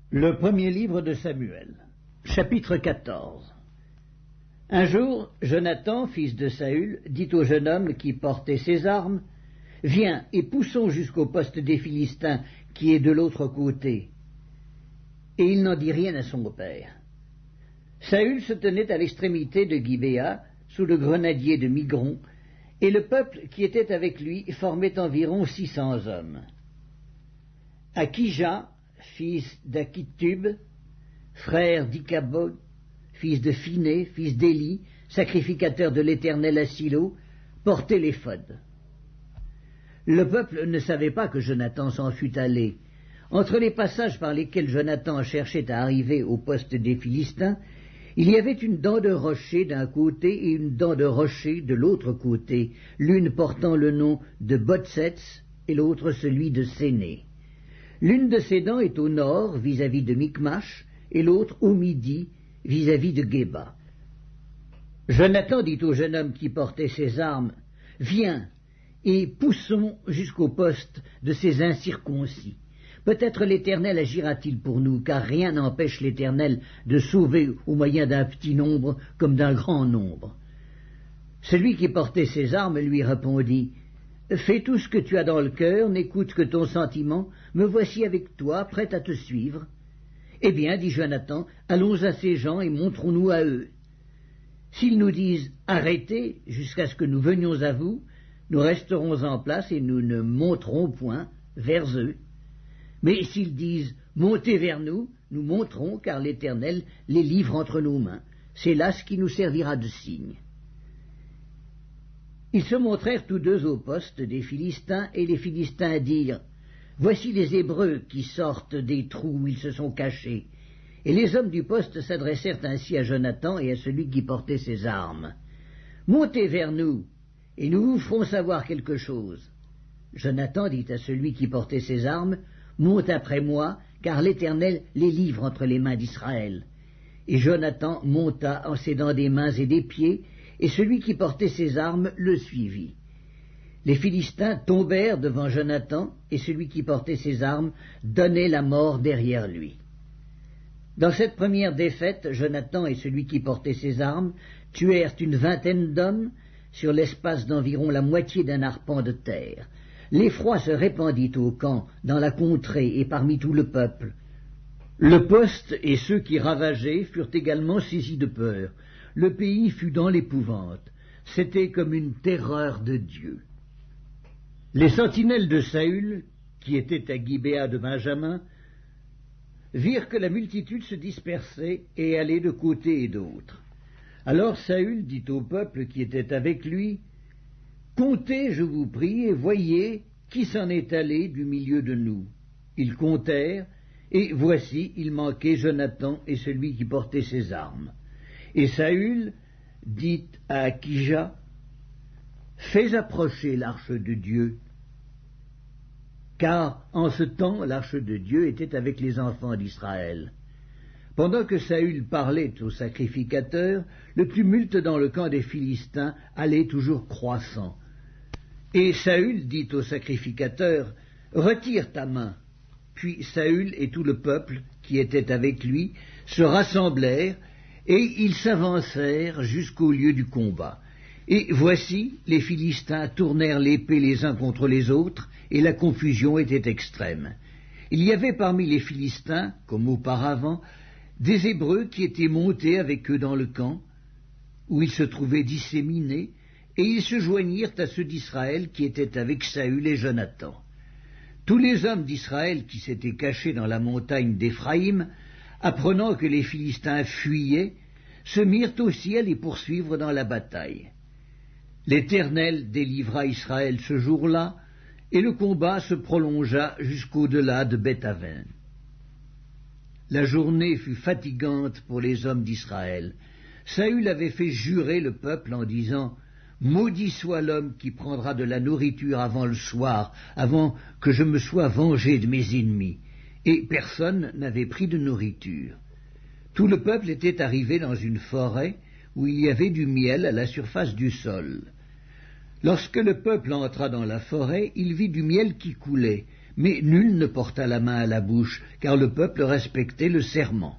Le premier livre de Samuel, chapitre 14. Un jour, Jonathan, fils de Saül, dit au jeune homme qui portait ses armes, « Viens et poussons jusqu'au poste des Philistins qui est de l'autre côté. » Et il n'en dit rien à son père. Saül se tenait à l'extrémité de Gibéa, sous le grenadier de Migron, et le peuple qui était avec lui formait environ 600 hommes. Akija, fils d'Akitub, frère d'Ikabod, fils de Phiné, fils d'Éli, sacrificateur de l'Éternel à Silo, portait l'éphod. Le peuple ne savait pas que Jonathan s'en fût allé. Entre les passages par lesquels Jonathan cherchait à arriver au poste des Philistins, il y avait une dent de rocher d'un côté et une dent de rocher de l'autre côté, l'une portant le nom de Botsets et l'autre celui de Séné. L'une de ces dents est au nord, vis-à-vis de Micmash, et l'autre au midi, vis-à-vis de Géba. Jonathan dit au jeune homme qui portait ses armes, « Viens, et poussons jusqu'au poste de ces incirconcis. Peut-être l'Éternel agira-t-il pour nous, car rien n'empêche l'Éternel de sauver au moyen d'un petit nombre comme d'un grand nombre. » Celui qui portait ses armes lui répondit, « Fais tout ce que tu as dans le cœur, n'écoute que ton sentiment, me voici avec toi, prêt à te suivre. » Eh bien, dit Jonathan, allons à ces gens et montrons-nous à eux. S'ils nous disent « Arrêtez jusqu'à ce que nous venions à vous », nous resterons en place et nous ne monterons point vers eux. Mais s'ils disent « Montez vers nous », nous monterons, car l'Éternel les livre entre nos mains. C'est là ce qui nous servira de signe. Ils se montrèrent tous deux au poste des Philistins, et les Philistins dirent « Voici les Hébreux qui sortent des trous où ils se sont cachés. » Et les hommes du poste s'adressèrent ainsi à Jonathan et à celui qui portait ses armes. « Montez vers nous, et nous vous ferons savoir quelque chose. » Jonathan dit à celui qui portait ses armes, « Monte après moi, car l'Éternel les livre entre les mains d'Israël. » Et Jonathan monta en s'aidant des mains et des pieds, et celui qui portait ses armes le suivit. Les Philistins tombèrent devant Jonathan, et celui qui portait ses armes donnait la mort derrière lui. Dans cette première défaite, Jonathan et celui qui portait ses armes tuèrent une vingtaine d'hommes sur l'espace d'environ la moitié d'un arpent de terre. L'effroi se répandit au camp, dans la contrée et parmi tout le peuple. Le poste et ceux qui ravageaient furent également saisis de peur. Le pays fut dans l'épouvante. C'était comme une terreur de Dieu. Les sentinelles de Saül, qui étaient à Gibéa de Benjamin, virent que la multitude se dispersait et allait de côté et d'autre. Alors Saül dit au peuple qui était avec lui, « Comptez, je vous prie, et voyez qui s'en est allé du milieu de nous. » Ils comptèrent, et voici, il manquait Jonathan et celui qui portait ses armes. Et Saül dit à Akija, « Fais approcher l'arche de Dieu. » Car en ce temps, l'arche de Dieu était avec les enfants d'Israël. Pendant que Saül parlait au sacrificateur, le tumulte dans le camp des Philistins allait toujours croissant. Et Saül dit au sacrificateur, « Retire ta main. » Puis Saül et tout le peuple qui était avec lui se rassemblèrent, et ils s'avancèrent jusqu'au lieu du combat. Et voici, les Philistins tournèrent l'épée les uns contre les autres, et la confusion était extrême. Il y avait parmi les Philistins, comme auparavant, des Hébreux qui étaient montés avec eux dans le camp, où ils se trouvaient disséminés, et ils se joignirent à ceux d'Israël qui étaient avec Saül et Jonathan. Tous les hommes d'Israël qui s'étaient cachés dans la montagne d'Éphraïm, apprenant que les Philistins fuyaient, se mirent aussi à les poursuivre dans la bataille. L'Éternel délivra Israël ce jour-là, et le combat se prolongea jusqu'au-delà de Beth-Aven. La journée fut fatigante pour les hommes d'Israël. Saül avait fait jurer le peuple en disant « Maudit soit l'homme qui prendra de la nourriture avant le soir, avant que je me sois vengé de mes ennemis. » Et personne n'avait pris de nourriture. Tout le peuple était arrivé dans une forêt où il y avait du miel à la surface du sol. Lorsque le peuple entra dans la forêt, il vit du miel qui coulait, mais nul ne porta la main à la bouche, car le peuple respectait le serment.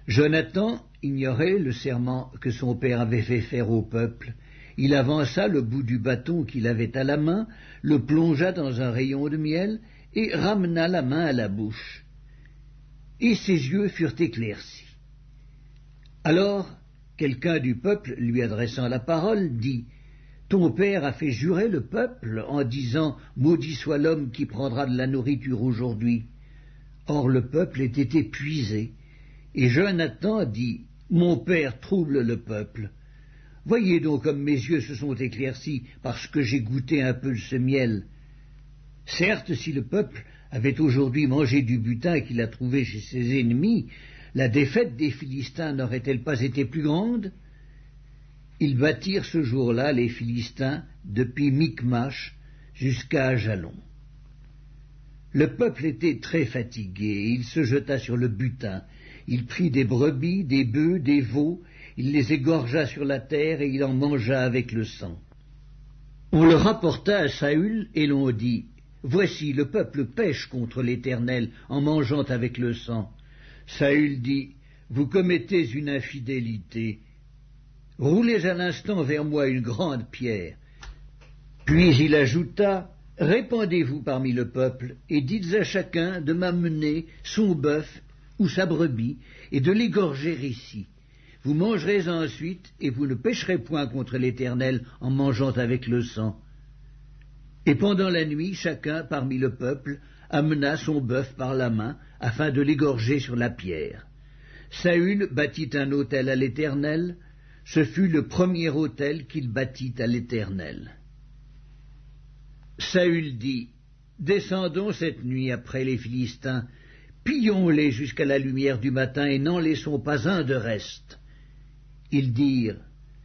Jonathan ignorait le serment que son père avait fait faire au peuple. Il avança le bout du bâton qu'il avait à la main, le plongea dans un rayon de miel, et ramena la main à la bouche. Et ses yeux furent éclaircis. Alors, quelqu'un du peuple, lui adressant la parole, dit « Ton père a fait jurer le peuple en disant « Maudit soit l'homme qui prendra de la nourriture aujourd'hui ». Or le peuple était épuisé, et Jonathan dit « Mon père trouble le peuple. Voyez donc comme mes yeux se sont éclaircis parce que j'ai goûté un peu de ce miel. Certes, si le peuple avait aujourd'hui mangé du butin qu'il a trouvé chez ses ennemis, la défaite des Philistins n'aurait-elle pas été plus grande? Ils battirent ce jour-là les Philistins depuis Michmash jusqu'à Ajalon. Le peuple était très fatigué, et il se jeta sur le butin. Il prit des brebis, des bœufs, des veaux, il les égorgea sur la terre et il en mangea avec le sang. On le rapporta à Saül et l'on dit « Voici, le peuple pêche contre l'Éternel en mangeant avec le sang. » Saül dit « Vous commettez une infidélité. Roulez à l'instant vers moi une grande pierre. » Puis il ajouta « Répandez-vous parmi le peuple et dites à chacun de m'amener son bœuf ou sa brebis et de l'égorger ici. Vous mangerez ensuite et vous ne pécherez point contre l'Éternel en mangeant avec le sang. » Et pendant la nuit, chacun parmi le peuple amena son bœuf par la main afin de l'égorger sur la pierre. Saül bâtit un autel à l'Éternel. Ce fut le premier autel qu'il bâtit à l'Éternel. Saül dit « Descendons cette nuit après les Philistins, pillons-les jusqu'à la lumière du matin et n'en laissons pas un de reste. » Ils dirent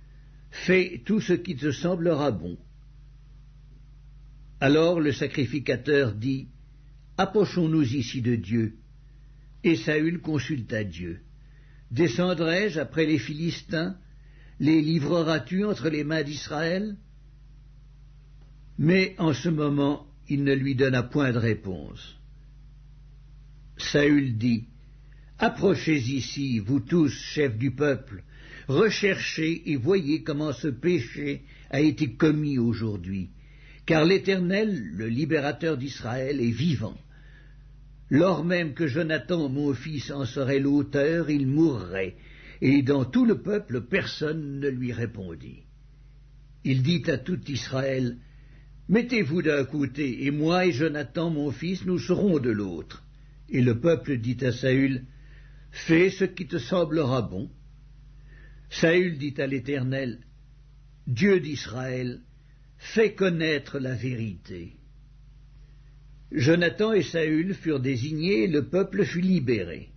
« Fais tout ce qui te semblera bon. » Alors le sacrificateur dit « Approchons-nous ici de Dieu. » Et Saül consulta Dieu. « Descendrai-je après les Philistins? Les livreras-tu entre les mains d'Israël » Mais en ce moment, il ne lui donna point de réponse. Saül dit « Approchez ici, vous tous, chefs du peuple, recherchez et voyez comment ce péché a été commis aujourd'hui, car l'Éternel, le libérateur d'Israël, est vivant. Lors même que Jonathan, mon fils, en serait l'auteur, il mourrait, et dans tout le peuple personne ne lui répondit. Il dit à tout Israël, « Mettez-vous d'un côté, et moi et Jonathan, mon fils, nous serons de l'autre. » Et le peuple dit à Saül, « Fais ce qui te semblera bon. » Saül dit à l'Éternel, « Dieu d'Israël, fais connaître la vérité. » Jonathan et Saül furent désignés, et le peuple fut libéré.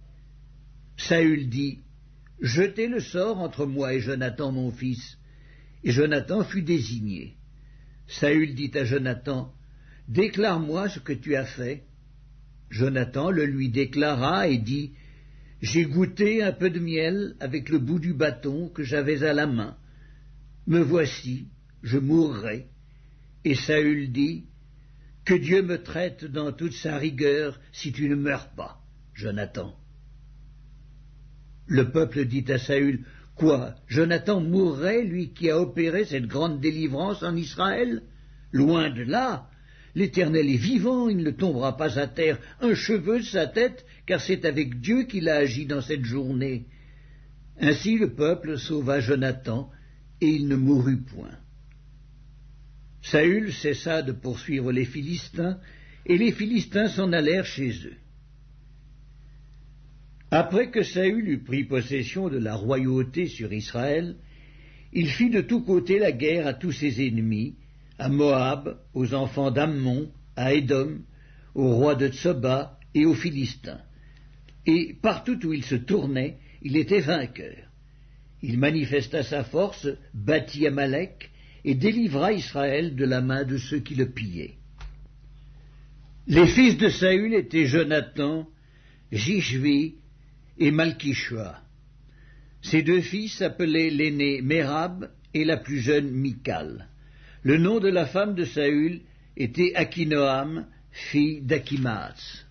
Saül dit, « Jetez le sort entre moi et Jonathan mon fils. » Et Jonathan fut désigné. Saül dit à Jonathan, « Déclare-moi ce que tu as fait. » Jonathan le lui déclara et dit, « J'ai goûté un peu de miel avec le bout du bâton que j'avais à la main. Me voici, je mourrai. » Et Saül dit, « Que Dieu me traite dans toute sa rigueur si tu ne meurs pas, Jonathan. » Le peuple dit à Saül, « Quoi, Jonathan mourrait, lui qui a opéré cette grande délivrance en Israël? Loin de là, l'Éternel est vivant, il ne tombera pas à terre un cheveu de sa tête, car c'est avec Dieu qu'il a agi dans cette journée. » Ainsi le peuple sauva Jonathan, et il ne mourut point. Saül cessa de poursuivre les Philistins, et les Philistins s'en allèrent chez eux. Après que Saül eut pris possession de la royauté sur Israël, il fit de tous côtés la guerre à tous ses ennemis, à Moab, aux enfants d'Ammon, à Édom, au roi de Tsoba et aux Philistins. Et partout où il se tournait, il était vainqueur. Il manifesta sa force, battit Amalek, et délivra Israël de la main de ceux qui le pillaient. Les fils de Saül étaient Jonathan, Jishvi et Malkishua. Ces deux fils s'appelaient l'aîné Mérab et la plus jeune Michal. Le nom de la femme de Saül était Akinoam, fille d'Achimaas.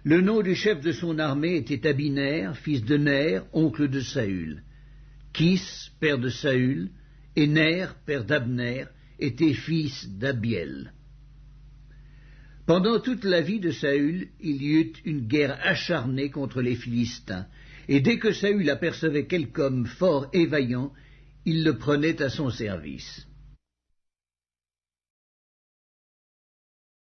Le nom du chef de son armée était Abiner, fils de Ner, oncle de Saül. Kis, père de Saül, et Ner, père d'Abner, étaient fils d'Abiel. Pendant toute la vie de Saül, il y eut une guerre acharnée contre les Philistins, et dès que Saül apercevait quelque homme fort et vaillant, il le prenait à son service.